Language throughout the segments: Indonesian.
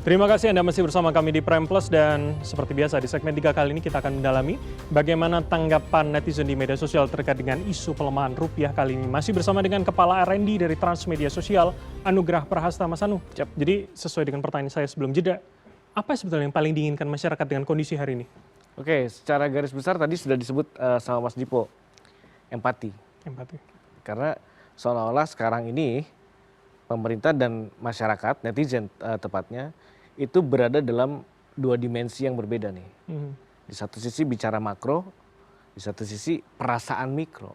Terima kasih Anda masih bersama kami di Prime Plus dan seperti biasa di segmen 3 kali ini kita akan mendalami bagaimana tanggapan netizen di media sosial terkait dengan isu pelemahan rupiah kali ini. Masih bersama dengan Kepala R&D dari Transmedia Sosial, Anugrah Prahasta. Mas Anu. Jadi sesuai dengan pertanyaan saya sebelum jeda, apa sebetulnya yang paling diinginkan masyarakat dengan kondisi hari ini? Oke, secara garis besar tadi sudah disebut sama Mas Dipo, empati. Empati. Karena seolah-olah sekarang ini pemerintah dan masyarakat, netizen tepatnya, itu berada dalam dua dimensi yang berbeda nih. Di satu sisi bicara makro, di satu sisi perasaan mikro.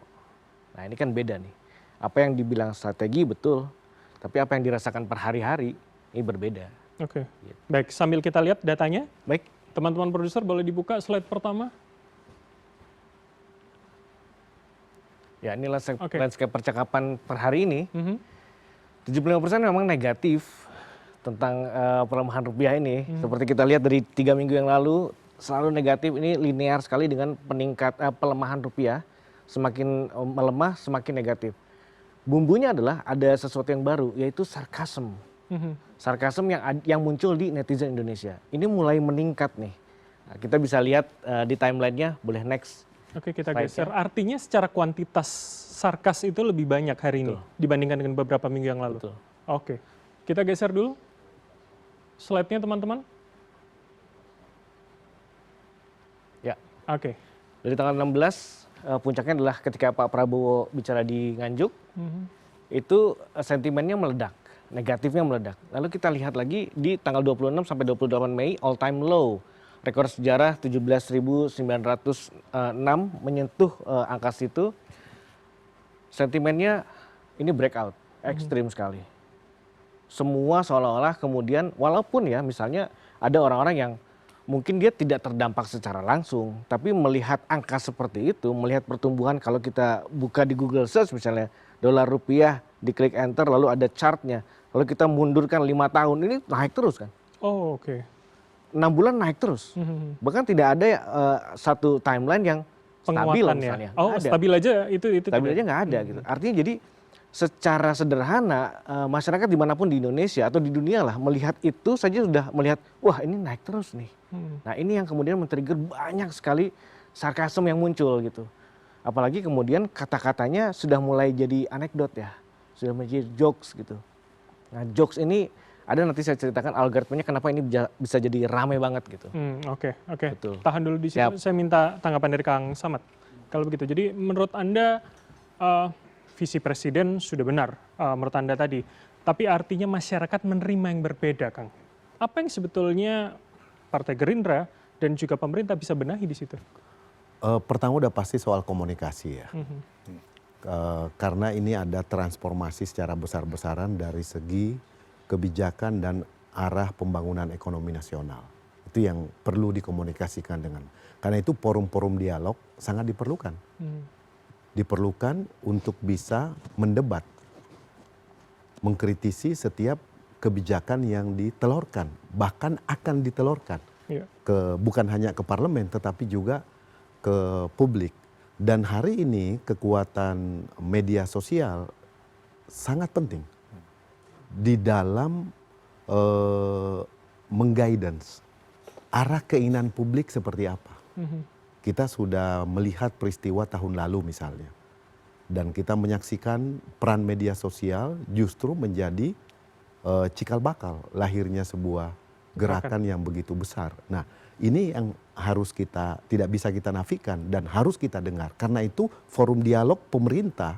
Nah ini kan beda nih. Apa yang dibilang strategi betul, tapi apa yang dirasakan per hari-hari ini berbeda. Oke, baik, sambil kita lihat datanya. Baik. Teman-teman produser boleh dibuka slide pertama. Ya ini landscape percakapan per hari ini. 75% memang negatif tentang pelemahan rupiah ini. Seperti kita lihat dari 3 minggu yang lalu selalu negatif, ini linear sekali dengan pelemahan rupiah. Semakin melemah semakin negatif. Bumbunya adalah ada sesuatu yang baru, yaitu sarkasm. Sarkasm yang muncul di netizen Indonesia. Ini mulai meningkat nih. Nah, kita bisa lihat di timelinenya, boleh next. Oke, kita geser. Artinya secara kuantitas sarkas itu lebih banyak hari ini dibandingkan dengan beberapa minggu yang lalu. Betul. Oke, kita geser dulu slide-nya teman-teman. Ya. Oke. Dari tanggal 16 puncaknya adalah ketika Pak Prabowo bicara di Nganjuk, itu sentimennya meledak, negatifnya meledak. Lalu kita lihat lagi di tanggal 26 sampai 28 Mei all time low. Rekor sejarah 17.906 menyentuh angka situ. Sentimennya ini breakout, ekstrim sekali. Semua seolah-olah kemudian, walaupun ya misalnya ada orang-orang yang mungkin dia tidak terdampak secara langsung, tapi melihat angka seperti itu, melihat pertumbuhan, kalau kita buka di Google Search misalnya, dolar rupiah, diklik enter lalu ada chartnya, lalu kita mundurkan 5 tahun, ini naik terus kan. Oh oke. 6 bulan naik terus. Bahkan tidak ada satu timeline yang stabil misalnya. Oh stabil aja itu stabil aja nggak ada gitu. Artinya jadi secara sederhana masyarakat dimanapun di Indonesia atau di dunia lah melihat itu saja sudah melihat wah ini naik terus nih. Nah ini yang kemudian men-trigger banyak sekali sarkasm yang muncul gitu. Apalagi kemudian kata-katanya sudah mulai jadi anekdot ya, sudah menjadi jokes gitu. Nah jokes ini ada nanti saya ceritakan algoritmanya kenapa ini bisa jadi rame banget gitu. Oke. Betul. Tahan dulu di situ. Saya minta tanggapan dari Kang Samad. Kalau begitu, jadi menurut Anda visi Presiden sudah benar menurut Anda tadi. Tapi artinya masyarakat menerima yang berbeda, Kang. Apa yang sebetulnya Partai Gerindra dan juga pemerintah bisa benahi di situ? Pertama udah pasti soal komunikasi ya. Karena ini ada transformasi secara besar-besaran dari segi kebijakan dan arah pembangunan ekonomi nasional. Itu yang perlu dikomunikasikan dengan. Karena itu forum-forum dialog sangat diperlukan. Diperlukan untuk bisa mendebat, mengkritisi setiap kebijakan yang ditelurkan, bahkan akan ditelurkan, bukan hanya ke parlemen, tetapi juga ke publik. Dan hari ini kekuatan media sosial sangat penting di dalam mengguidance arah keinginan publik seperti apa. Kita sudah melihat peristiwa tahun lalu misalnya. Dan kita menyaksikan peran media sosial justru menjadi cikal bakal lahirnya sebuah gerakan yang begitu besar. Nah ini yang harus kita, tidak bisa kita nafikan dan harus kita dengar. Karena itu forum dialog pemerintah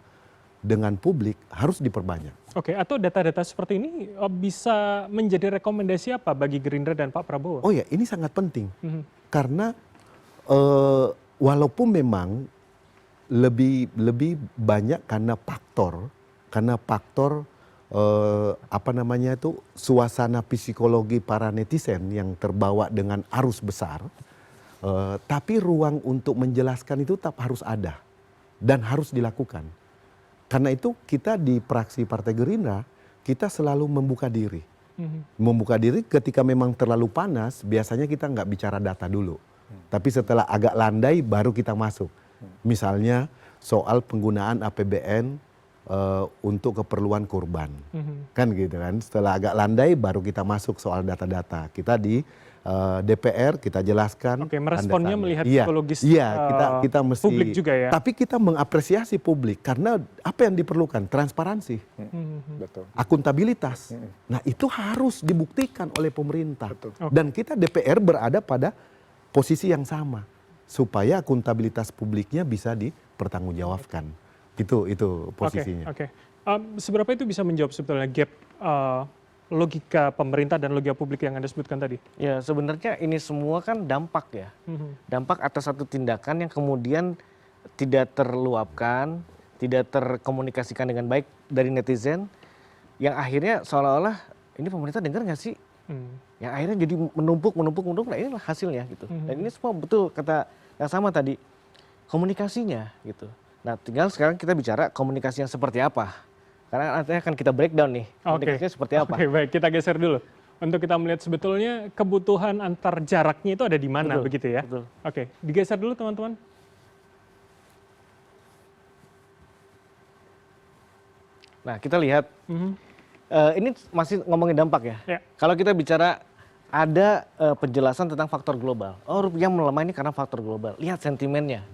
dengan publik harus diperbanyak. Oke, atau data-data seperti ini bisa menjadi rekomendasi apa bagi Gerindra dan Pak Prabowo? Oh ya, ini sangat penting. Karena walaupun memang lebih banyak karena faktor suasana psikologi para netizen yang terbawa dengan arus besar, tapi ruang untuk menjelaskan itu tetap harus ada dan harus dilakukan. Karena itu kita di fraksi Partai Gerindra kita selalu membuka diri. Membuka diri ketika memang terlalu panas, biasanya kita nggak bicara data dulu. Tapi setelah agak landai baru kita masuk. Misalnya soal penggunaan APBN untuk keperluan kurban. Kan gitu kan. Setelah agak landai baru kita masuk soal data-data. Kita di DPR kita jelaskan. Oke, meresponnya melihat iya, psikologis kita mesti publik juga ya. Tapi kita mengapresiasi publik karena apa yang diperlukan? Transparansi. Betul. Akuntabilitas. Nah, itu harus dibuktikan oleh pemerintah. Betul. Dan kita DPR berada pada posisi yang sama supaya akuntabilitas publiknya bisa dipertanggungjawabkan. Itu posisinya. Oke. Seberapa itu bisa menjawab sebetulnya gap logika pemerintah dan logika publik yang Anda sebutkan tadi? Ya sebenarnya ini semua kan dampak ya. Dampak atas satu tindakan yang kemudian tidak terluapkan, tidak terkomunikasikan dengan baik dari netizen, yang akhirnya seolah-olah ini pemerintah dengar nggak sih? Yang akhirnya jadi menumpuk, nah inilah hasilnya gitu. Dan ini semua betul kata yang sama tadi, komunikasinya gitu. Nah tinggal sekarang kita bicara komunikasi yang seperti apa. Karena nanti akan kita breakdown nih, komunikasinya seperti apa. Oke, baik, kita geser dulu. Untuk kita melihat sebetulnya kebutuhan antar jaraknya itu ada di mana, begitu ya? Betul. Oke, digeser dulu teman-teman. Nah kita lihat, ini masih ngomongin dampak ya. Ya. Kalau kita bicara ada penjelasan tentang faktor global. Oh rupiah melemah ini karena faktor global. Lihat sentimennya.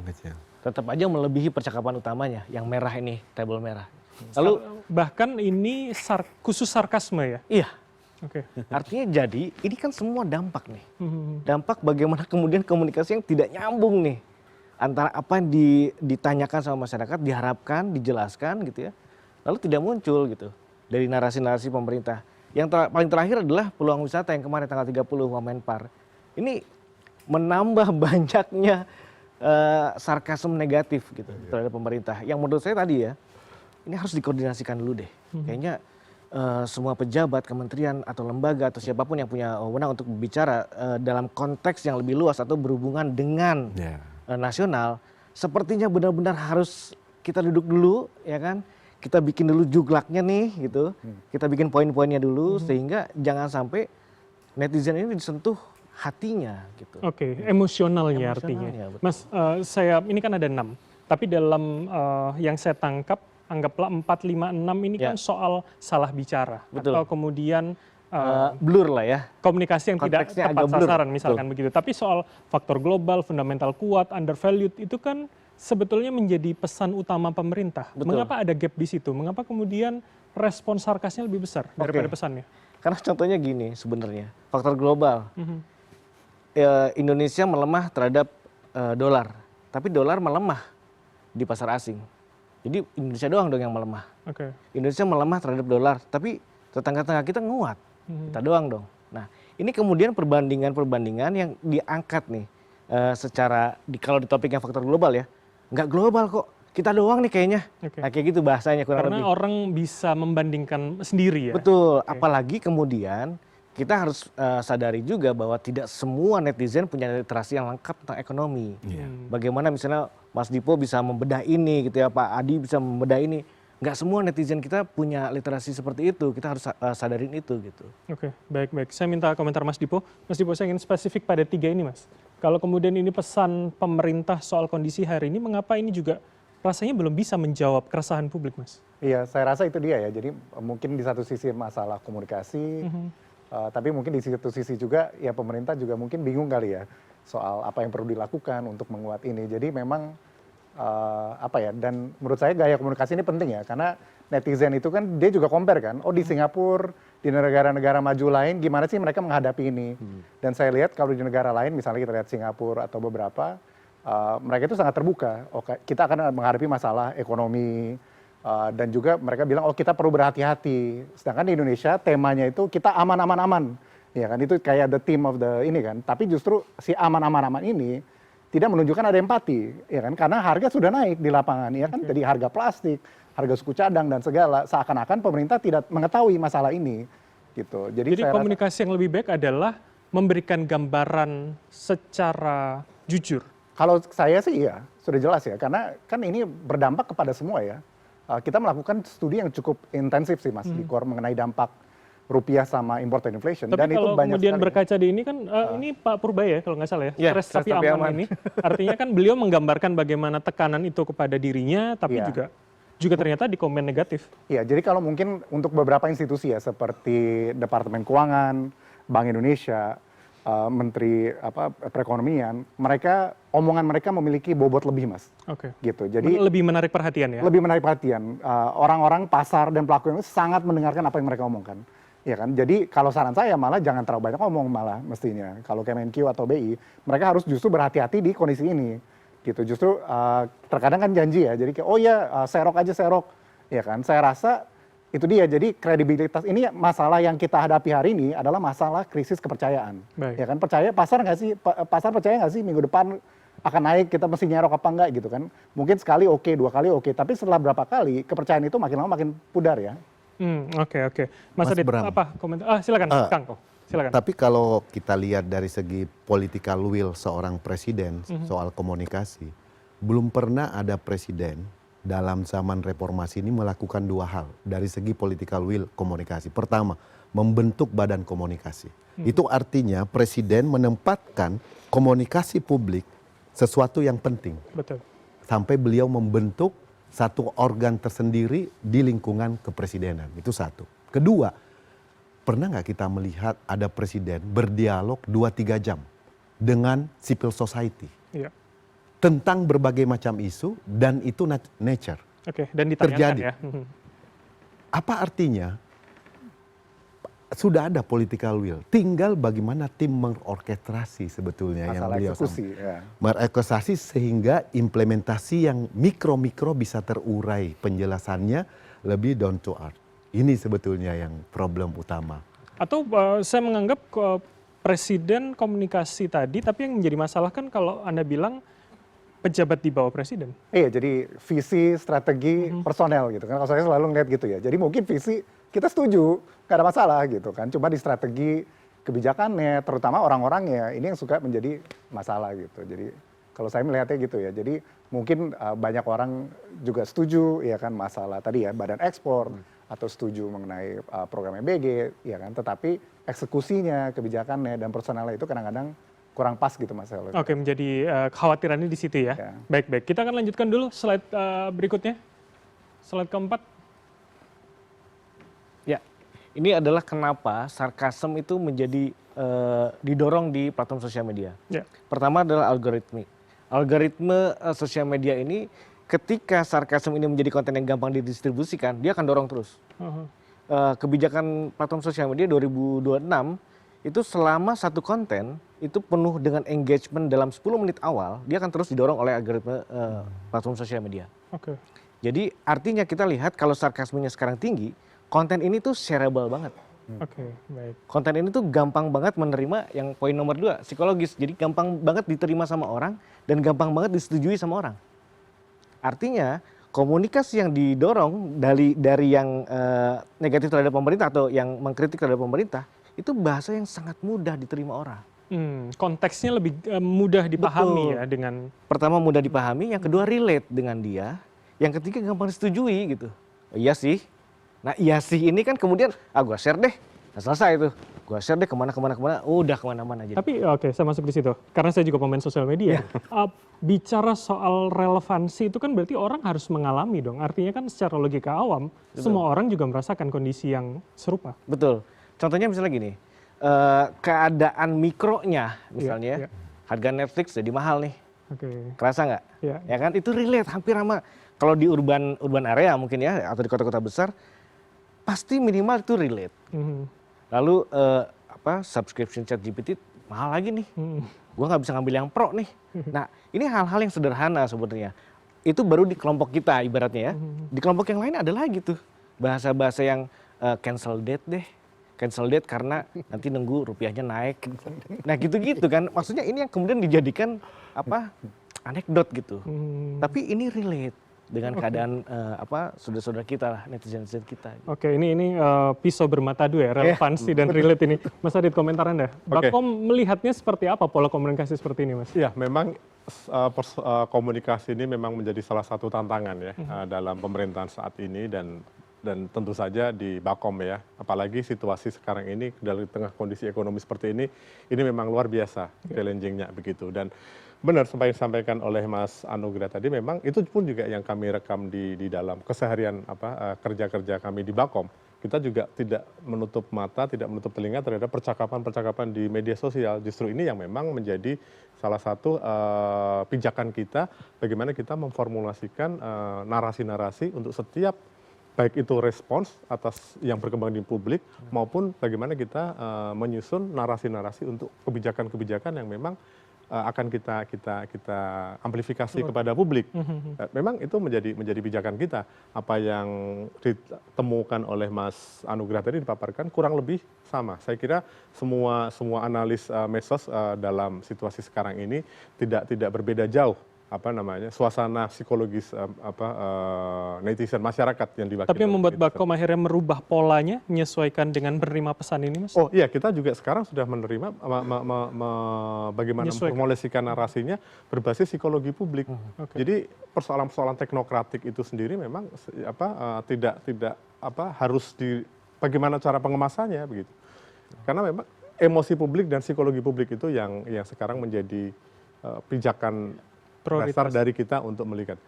Tetap aja melebihi percakapan utamanya, yang merah ini, tabel merah. Lalu bahkan ini khusus sarkasme ya? iya, Oke. artinya jadi ini kan semua dampak nih. Dampak bagaimana kemudian komunikasi yang tidak nyambung nih. Antara apa yang ditanyakan sama masyarakat, diharapkan, dijelaskan gitu ya. Lalu tidak muncul gitu dari narasi-narasi pemerintah. Yang paling terakhir adalah peluang wisata yang kemarin tanggal 30 Wamenpar. Ini menambah banyaknya sarkasme negatif gitu terhadap pemerintah. Yang menurut saya tadi ya, ini harus dikoordinasikan dulu deh. Kayaknya semua pejabat, kementerian atau lembaga atau siapapun yang punya wewenang untuk berbicara dalam konteks yang lebih luas atau berhubungan dengan nasional, sepertinya benar-benar harus kita duduk dulu, ya kan? Kita bikin dulu juglaknya nih, gitu. Kita bikin poin-poinnya dulu sehingga jangan sampai netizen ini disentuh hatinya, gitu. Oke, emosionalnya artinya. Betul. Mas, ini kan ada 6, tapi dalam yang saya tangkap anggaplah 4, 5, 6 ini kan soal salah bicara. Betul. Atau kemudian blur lah ya. komunikasi yang tidak Konteksnya tepat agak blur. sasaran misalkan begitu. Tapi soal faktor global, fundamental kuat, undervalued itu kan sebetulnya menjadi pesan utama pemerintah. Betul. Mengapa ada gap di situ? Mengapa kemudian respon sarkasnya lebih besar daripada pesannya? Karena contohnya gini sebenarnya, faktor global. Indonesia melemah terhadap dolar, tapi dolar melemah di pasar asing. Jadi Indonesia doang dong yang melemah. Oke. Indonesia melemah terhadap dolar, tapi tetangga-tetangga kita nguat. Kita doang dong. Nah, ini kemudian perbandingan yang diangkat nih kalau di topik yang faktor global ya, nggak global kok. Kita doang nih kayaknya. Nah, kayak gitu bahasanya kurang Karena lebih. orang bisa membandingkan sendiri ya. Betul. Apalagi kemudian kita harus sadari juga bahwa tidak semua netizen punya literasi yang lengkap tentang ekonomi. Bagaimana misalnya Mas Dipo bisa membedah ini gitu ya, Pak Adi bisa membedah ini. Nggak semua netizen kita punya literasi seperti itu. Kita harus sadarin itu gitu. Oke, baik. Saya minta komentar Mas Dipo. Mas Dipo, saya ingin spesifik pada 3 ini, Mas. Kalau kemudian ini pesan pemerintah soal kondisi hari ini, mengapa ini juga rasanya belum bisa menjawab keresahan publik, Mas? Iya, saya rasa itu dia ya. Jadi mungkin di satu sisi masalah komunikasi, tapi mungkin di satu sisi juga ya pemerintah juga mungkin bingung kali ya soal apa yang perlu dilakukan untuk menguat ini. Jadi memang dan menurut saya gaya komunikasi ini penting ya, karena netizen itu kan dia juga compare kan, oh di Singapura, di negara-negara maju lain gimana sih mereka menghadapi ini. Dan saya lihat kalau di negara lain, misalnya kita lihat Singapura atau beberapa, mereka itu sangat terbuka. Oh, kita akan menghadapi masalah ekonomi, dan juga mereka bilang oh kita perlu berhati-hati. Sedangkan di Indonesia temanya itu kita aman-aman-aman, ya kan, itu kayak the theme of the ini kan. Tapi justru si aman-aman-aman ini tidak menunjukkan ada empati, ya kan, karena harga sudah naik di lapangan, ya kan, jadi harga plastik, harga suku cadang dan segala, seakan-akan pemerintah tidak mengetahui masalah ini, gitu. Jadi komunikasi yang lebih baik adalah memberikan gambaran secara jujur. Kalau saya sih iya, sudah jelas ya, karena kan ini berdampak kepada semua ya. Kita melakukan studi yang cukup intensif sih Mas di KOR mengenai dampak rupiah sama import and inflation. Tapi dan kalau itu banyak kemudian sekali. berkaca di ini kan, ini Pak Purbaya kalau nggak salah ya, stres tapi aman ini. Artinya kan beliau menggambarkan bagaimana tekanan itu kepada dirinya, tapi juga juga ternyata di komen negatif. Iya, jadi kalau mungkin untuk beberapa institusi ya seperti Departemen Keuangan, Bank Indonesia, Menteri Perekonomian, omongan mereka memiliki bobot lebih, Mas. Oke. Gitu. Jadi Lebih menarik perhatian ya. lebih menarik perhatian. Orang-orang pasar dan pelaku ini sangat mendengarkan apa yang mereka omongkan. Ya kan? Jadi kalau saran saya malah jangan terlalu banyak ngomong malah mestinya. Kalau Kemenkyu atau BI, mereka harus justru berhati-hati di kondisi ini. Gitu. Justru terkadang kan janji ya. Jadi oh ya serok aja serok. Ya kan? Saya rasa itu dia. Jadi kredibilitas ini masalah yang kita hadapi hari ini adalah masalah krisis kepercayaan. Baik. Ya kan? Pasar percaya nggak sih minggu depan akan naik, kita mesti nyerok apa enggak gitu kan. Mungkin sekali oke, 2 kali oke, tapi setelah berapa kali kepercayaan itu makin lama makin pudar ya. Oke. Mas Adit, Bram. apa komentar? Silakan, Kang. Silakan. Tapi kalau kita lihat dari segi political will seorang presiden soal komunikasi, belum pernah ada presiden dalam zaman reformasi ini melakukan 2 hal dari segi political will komunikasi. Pertama, membentuk badan komunikasi. Itu artinya presiden menempatkan komunikasi publik sesuatu yang penting. Betul. Sampai beliau membentuk satu organ tersendiri di lingkungan kepresidenan. Itu satu. Kedua, pernah nggak kita melihat ada presiden berdialog 2-3 jam dengan civil society Iya. tentang berbagai macam isu dan itu nature. Oke, dan ditayangkan Terjadi. ya. Apa artinya? Sudah ada political will. Tinggal bagaimana tim mengorkestrasi sebetulnya yang Masalah beliau eksekusi. sampaikan. Ya. Merorkestrasi sehingga implementasi yang mikro-mikro bisa terurai penjelasannya lebih down to earth. Ini sebetulnya yang problem utama. Atau saya menganggap presiden komunikasi tadi, tapi yang menjadi masalah kan kalau Anda bilang pejabat di bawah presiden. Iya, jadi visi, strategi, personel gitu kan. Kalau saya selalu ngeliat gitu ya. Jadi mungkin visi kita setuju, nggak ada masalah gitu kan. Cuma di strategi kebijakannya, terutama orang-orangnya, ini yang suka menjadi masalah gitu. Jadi kalau saya melihatnya gitu ya. Jadi mungkin banyak orang juga setuju ya kan masalah tadi ya badan ekspor atau setuju mengenai program MBG ya kan. Tetapi eksekusinya, kebijakannya dan personelnya itu kadang-kadang kurang pas gitu Mas Helo. Oke, menjadi kekhawatirannya di situ ya. Ya. Baik. Kita akan lanjutkan dulu slide berikutnya. Slide keempat. Ya, ini adalah kenapa sarkasm itu menjadi didorong di platform sosial media. Ya. Pertama adalah algoritme sosial media ini ketika sarkasm ini menjadi konten yang gampang didistribusikan, dia akan dorong terus. Kebijakan platform sosial media 2026 itu selama satu konten itu penuh dengan engagement dalam 10 menit awal, dia akan terus didorong oleh algoritme platform sosial media. Oke. Jadi artinya kita lihat kalau sarkasmenya sekarang tinggi, konten ini tuh shareable banget. Oke, baik. Konten ini tuh gampang banget menerima yang poin nomor 2, psikologis. Jadi gampang banget diterima sama orang dan gampang banget disetujui sama orang. Artinya komunikasi yang didorong dari yang negatif terhadap pemerintah atau yang mengkritik terhadap pemerintah, itu bahasa yang sangat mudah diterima orang. Konteksnya lebih mudah dipahami. Betul. Ya dengan Pertama mudah dipahami, yang kedua relate dengan dia, yang ketiga gampang disetujui gitu. Iya sih. Nah iya sih ini kan kemudian gua share deh, nah, selesai itu. Gua share deh kemana, udah kemana-mana aja. Tapi oke, saya masuk di situ. Karena saya juga pemain sosial media. Bicara soal relevansi itu kan berarti orang harus mengalami dong. Artinya kan secara logika awam, semua orang juga merasakan kondisi yang serupa. Betul. Contohnya misalnya gini, keadaan mikronya misalnya, harga Netflix jadi mahal nih. Oke. Kerasa nggak? Ya. Ya kan itu relate hampir sama kalau di urban area mungkin ya atau di kota-kota besar pasti minimal itu relate. Lalu subscription ChatGPT mahal lagi nih. Gua nggak bisa ngambil yang pro nih. Nah, ini hal-hal yang sederhana sebenarnya. Itu baru di kelompok kita ibaratnya ya. Di kelompok yang lain ada lagi tuh bahasa-bahasa yang cancel date deh. Cancel date karena nanti nunggu rupiahnya naik. Nah, gitu-gitu kan. Maksudnya ini yang kemudian dijadikan anekdot gitu. Tapi ini relate dengan keadaan saudara-saudara kita lah, netizen-netizen kita. Oke, ini pisau bermata dua ya, relevansi dan relate ini. Mas Adit, komentar Anda. Bakom melihatnya seperti apa pola komunikasi seperti ini, Mas? Ya, memang komunikasi ini memang menjadi salah satu tantangan ya dalam pemerintahan saat ini dan tentu saja di Bakom ya. Apalagi situasi sekarang ini dari tengah kondisi ekonomi seperti ini memang luar biasa challenging-nya begitu. Dan Benar, sampai disampaikan oleh Mas Anugrah tadi, memang itu pun juga yang kami rekam di dalam keseharian kerja-kerja kami di Bakom. Kita juga tidak menutup mata, tidak menutup telinga terhadap percakapan-percakapan di media sosial. Justru ini yang memang menjadi salah satu pijakan kita, bagaimana kita memformulasikan narasi-narasi untuk setiap, baik itu respons atas yang berkembang di publik, maupun bagaimana kita menyusun narasi-narasi untuk kebijakan-kebijakan yang memang akan kita amplifikasi kepada publik. Memang itu menjadi pijakan kita. Apa yang ditemukan oleh Mas Anugrah tadi dipaparkan kurang lebih sama. Saya kira semua analis medsos dalam situasi sekarang ini tidak berbeda jauh suasana psikologis netizen masyarakat yang diwakili. Tapi yang membuat Bakom akhirnya merubah polanya, menyesuaikan dengan menerima pesan ini, Mas? Oh iya, kita juga sekarang sudah menerima bagaimana memformulasikan narasinya berbasis psikologi publik. Jadi persoalan-persoalan teknokratik itu sendiri memang tidak harus bagaimana cara pengemasannya begitu. Karena memang emosi publik dan psikologi publik itu yang sekarang menjadi pijakan dasar dari kita untuk melihat.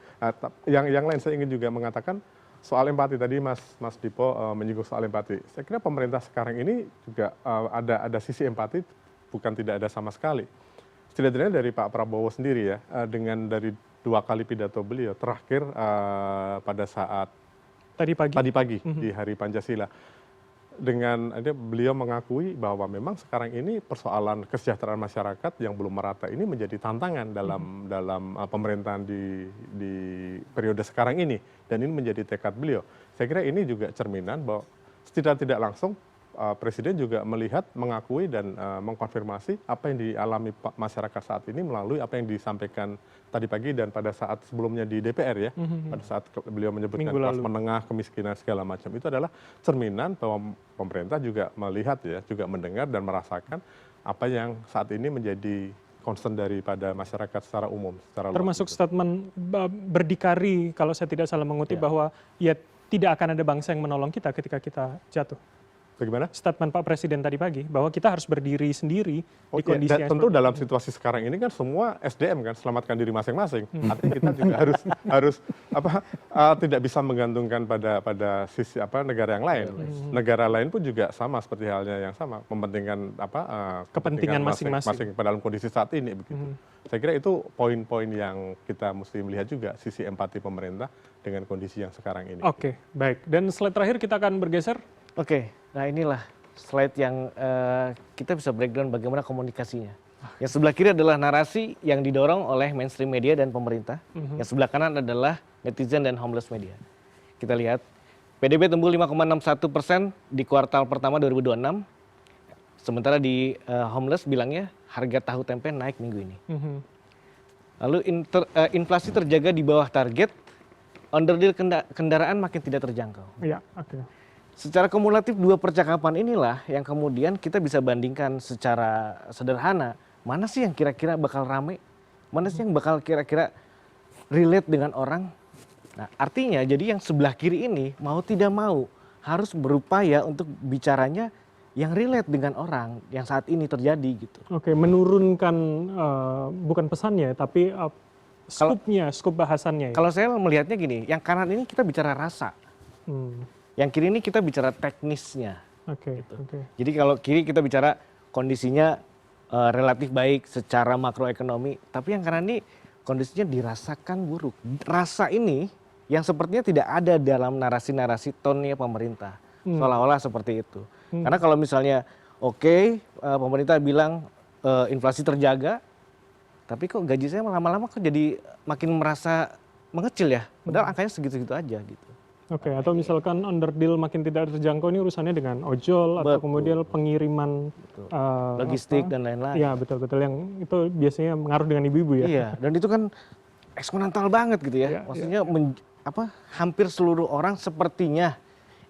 Yang lain saya ingin juga mengatakan soal empati tadi, Mas Dipo menyinggung soal empati. Saya kira pemerintah sekarang ini juga ada sisi empati, bukan tidak ada sama sekali. Setidaknya dari Pak Prabowo sendiri ya, dengan dari 2 kali pidato beliau terakhir pada saat tadi pagi di Hari Pancasila. Dengan beliau mengakui bahwa memang sekarang ini persoalan kesejahteraan masyarakat yang belum merata ini menjadi tantangan dalam pemerintahan di periode sekarang ini, dan ini menjadi tekad beliau. Saya kira ini juga cerminan bahwa tidak langsung Presiden juga melihat, mengakui dan mengkonfirmasi apa yang dialami masyarakat saat ini melalui apa yang disampaikan tadi pagi dan pada saat sebelumnya di DPR ya, pada saat beliau menyebutkan kelas menengah, kemiskinan segala macam, itu adalah cerminan bahwa pemerintah juga melihat ya, juga mendengar dan merasakan apa yang saat ini menjadi concern daripada masyarakat secara umum. Termasuk statement berdikari, kalau saya tidak salah mengutip, bahwa ya tidak akan ada bangsa yang menolong kita ketika kita jatuh. Bagaimana? Statement Pak Presiden tadi pagi bahwa kita harus berdiri sendiri di kondisi yang tentu dalam situasi sekarang ini kan semua SDM kan selamatkan diri masing-masing. Artinya kita juga harus tidak bisa menggantungkan pada sisi negara yang lain. Negara lain pun juga sama seperti halnya yang sama, mementingkan kepentingan masing-masing dalam kondisi saat ini begitu. Saya kira itu poin-poin yang kita mesti melihat juga, sisi empati pemerintah dengan kondisi yang sekarang ini. Oke, baik. Dan slide terakhir kita akan bergeser. Oke, nah inilah slide yang kita bisa breakdown bagaimana komunikasinya. Yang sebelah kiri adalah narasi yang didorong oleh mainstream media dan pemerintah. Yang sebelah kanan adalah netizen dan homeless media. Kita lihat, PDB tumbuh 5,61% di kuartal pertama 2026. Sementara di homeless bilangnya harga tahu tempe naik minggu ini. Lalu inflasi terjaga di bawah target, onderdil kendaraan makin tidak terjangkau. Iya, oke. Secara kumulatif 2 percakapan inilah yang kemudian kita bisa bandingkan secara sederhana. Mana sih yang kira-kira bakal rame? Mana sih yang bakal kira-kira relate dengan orang? Nah, artinya jadi yang sebelah kiri ini mau tidak mau harus berupaya untuk bicaranya yang relate dengan orang yang saat ini terjadi gitu. Oke, menurunkan bukan pesannya tapi skup bahasannya. Kalau saya melihatnya gini, yang kanan ini kita bicara rasa. Yang kiri ini kita bicara teknisnya. Gitu. Jadi kalau kiri kita bicara kondisinya relatif baik secara makroekonomi, tapi yang kanan ini kondisinya dirasakan buruk. Rasa ini yang sepertinya tidak ada dalam narasi-narasi tone-nya pemerintah. Seolah-olah seperti itu. Karena kalau misalnya pemerintah bilang inflasi terjaga, tapi kok gaji saya lama-lama kok jadi makin merasa mengecil ya. Padahal angkanya segitu-segitu aja gitu. Oke, atau misalkan underdeal makin tidak terjangkau, ini urusannya dengan ojol atau kemudian pengiriman logistik dan lain-lain. Iya, betul-betul, yang itu biasanya mengaruh dengan ibu-ibu ya. Iya, dan itu kan eksponental banget gitu ya. Maksudnya hampir seluruh orang sepertinya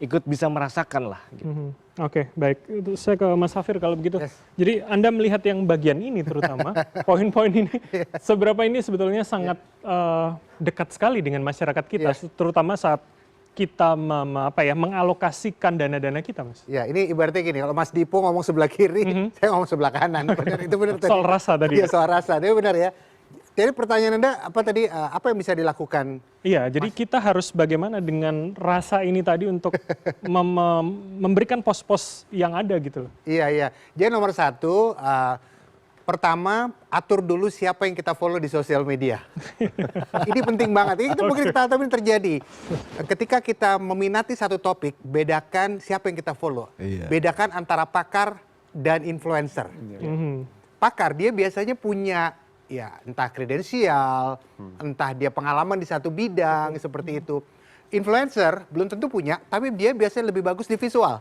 ikut bisa merasakan lah. Gitu. Oke, baik. Saya ke Mas Hafir kalau begitu. Jadi Anda melihat yang bagian ini terutama, poin-poin ini, seberapa ini sebetulnya sangat dekat sekali dengan masyarakat kita, terutama saat kita mengalokasikan dana-dana kita, Mas. Ya, ini ibaratnya gini, kalau Mas Dipo ngomong sebelah kiri, saya ngomong sebelah kanan. Benar, itu benar. Soal rasa tadi. Iya, soal rasa. Itu benar ya. Jadi pertanyaan Anda apa tadi, apa yang bisa dilakukan? Iya, jadi kita harus bagaimana dengan rasa ini tadi untuk memberikan pos-pos yang ada gitu loh. Iya, iya. Jadi nomor satu, pertama atur dulu siapa yang kita follow di sosial media. Ini penting banget. Ini kita mungkin kita tahu ini terjadi. Ketika kita meminati satu topik, bedakan siapa yang kita follow. Iya. Bedakan antara pakar dan influencer. Pakar dia biasanya punya ya entah kredensial, entah dia pengalaman di satu bidang seperti itu. Influencer belum tentu punya, tapi dia biasanya lebih bagus di visual.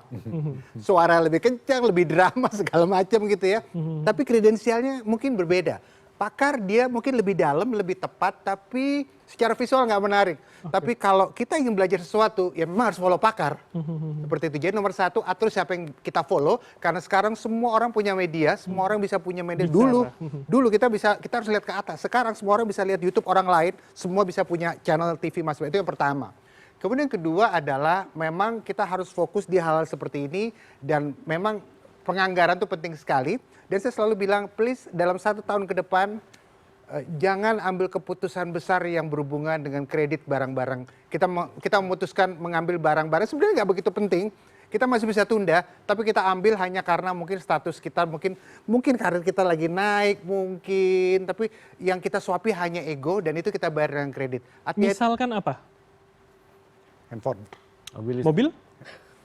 Suara lebih kencang, lebih drama segala macam gitu ya. Tapi kredensialnya mungkin berbeda. Pakar dia mungkin lebih dalam, lebih tepat, tapi secara visual nggak menarik. Tapi kalau kita ingin belajar sesuatu, ya memang harus follow pakar. Seperti itu. Jadi nomor satu, atur siapa yang kita follow. Karena sekarang semua orang punya media, semua orang bisa punya media. Dulu kita harus lihat ke atas. Sekarang semua orang bisa lihat YouTube orang lain, semua bisa punya channel TV Mas. Itu yang pertama. Kemudian yang kedua adalah memang kita harus fokus di hal-hal seperti ini. Dan memang penganggaran itu penting sekali. Dan saya selalu bilang, please dalam 1 tahun ke depan, jangan ambil keputusan besar yang berhubungan dengan kredit barang-barang. Kita memutuskan mengambil barang-barang, sebenarnya nggak begitu penting. Kita masih bisa tunda, tapi kita ambil hanya karena mungkin status kita, mungkin karir kita lagi naik, mungkin. Tapi yang kita suapi hanya ego, dan itu kita bayar dengan kredit. Misalkan apa? Handphone. Mobil?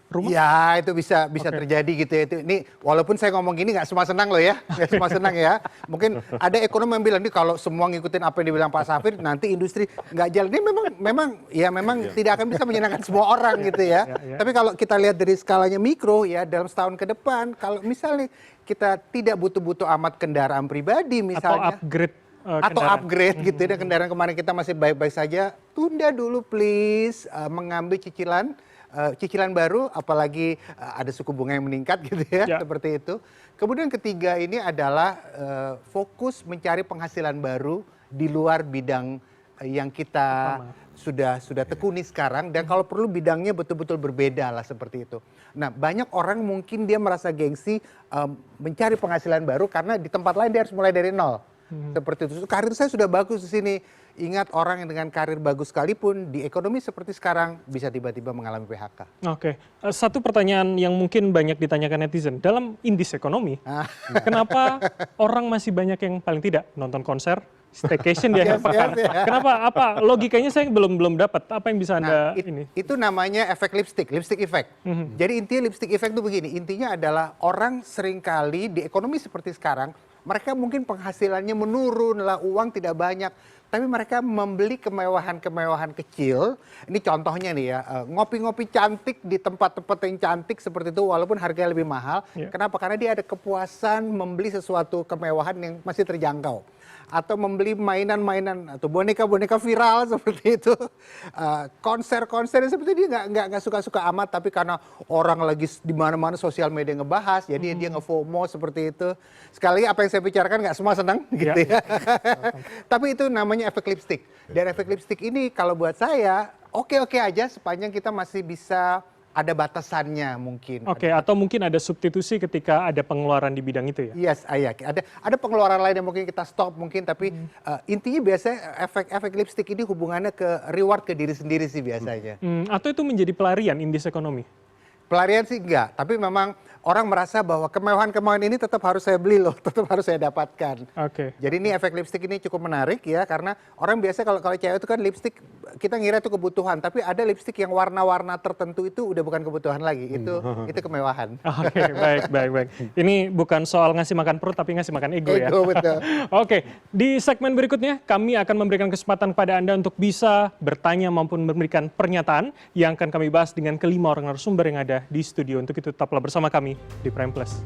Rumah? Ya itu bisa terjadi gitu ya. Ini walaupun saya ngomong gini nggak semua senang loh ya, nggak semua senang ya. Mungkin ada ekonom yang bilang nih kalau semua ngikutin apa yang dibilang Pak Safir nanti industri nggak jalan. Ini memang tidak akan bisa menyenangkan semua orang gitu ya. Tapi kalau kita lihat dari skalanya mikro ya dalam setahun ke depan, kalau misalnya kita tidak butuh-butuh amat kendaraan pribadi misalnya. Atau upgrade gitu ya, kendaraan kemarin kita masih baik-baik saja, tunda dulu please mengambil cicilan baru, apalagi ada suku bunga yang meningkat gitu ya, seperti itu. Kemudian ketiga ini adalah fokus mencari penghasilan baru di luar bidang yang kita sudah tekuni sekarang, dan kalau perlu bidangnya betul-betul berbeda lah seperti itu. Nah banyak orang mungkin dia merasa gengsi mencari penghasilan baru karena di tempat lain dia harus mulai dari nol. Seperti itu. Karir saya sudah bagus di sini. Ingat orang yang dengan karir bagus sekalipun di ekonomi seperti sekarang bisa tiba-tiba mengalami PHK. Oke, satu pertanyaan yang mungkin banyak ditanyakan netizen. Dalam indeks ekonomi, kenapa orang masih banyak yang paling tidak nonton konser, staycation di akhir pekan? Kenapa? Apa logikanya saya belum dapat. Apa yang bisa Anda ini? Itu namanya efek lipstick effect. Jadi intinya lipstick effect itu begini. Intinya adalah orang seringkali di ekonomi seperti sekarang, mereka mungkin penghasilannya menurun lah, uang tidak banyak. Tapi mereka membeli kemewahan-kemewahan kecil. Ini contohnya nih ya, ngopi-ngopi cantik di tempat-tempat yang cantik seperti itu walaupun harganya lebih mahal. Kenapa? Karena dia ada kepuasan membeli sesuatu kemewahan yang masih terjangkau. Atau membeli mainan-mainan atau boneka-boneka viral seperti itu, konser-konser seperti dia nggak suka-suka amat, tapi karena orang lagi di mana-mana sosial media ngebahas, jadi dia nge-FOMO seperti itu. Sekali lagi apa yang saya bicarakan nggak semua senang gitu ya. Tapi itu namanya efek lipstick. Dan efek lipstick ini kalau buat saya oke-oke aja sepanjang kita masih bisa ada batasannya mungkin. Oke, atau mungkin ada substitusi ketika ada pengeluaran di bidang itu ya? Yes, ada pengeluaran lain yang mungkin kita stop mungkin, tapi intinya biasanya efek lipstick ini hubungannya ke reward ke diri sendiri sih biasanya. Atau itu menjadi pelarian indeks ekonomi? Pelarian sih enggak, tapi memang orang merasa bahwa kemewahan-kemewahan ini tetap harus saya beli loh, tetap harus saya dapatkan. Oke. Jadi ini efek lipstick ini cukup menarik ya, karena orang biasa kalau cewek itu kan lipstick kita ngira itu kebutuhan, tapi ada lipstick yang warna-warna tertentu itu udah bukan kebutuhan lagi, itu kemewahan. Oke, baik. Ini bukan soal ngasih makan perut tapi ngasih makan ego ya. Ego, betul. Oke, di segmen berikutnya kami akan memberikan kesempatan kepada Anda untuk bisa bertanya maupun memberikan pernyataan yang akan kami bahas dengan kelima orang narasumber yang ada di studio. Untuk itu tetaplah bersama kami di Prime Plus.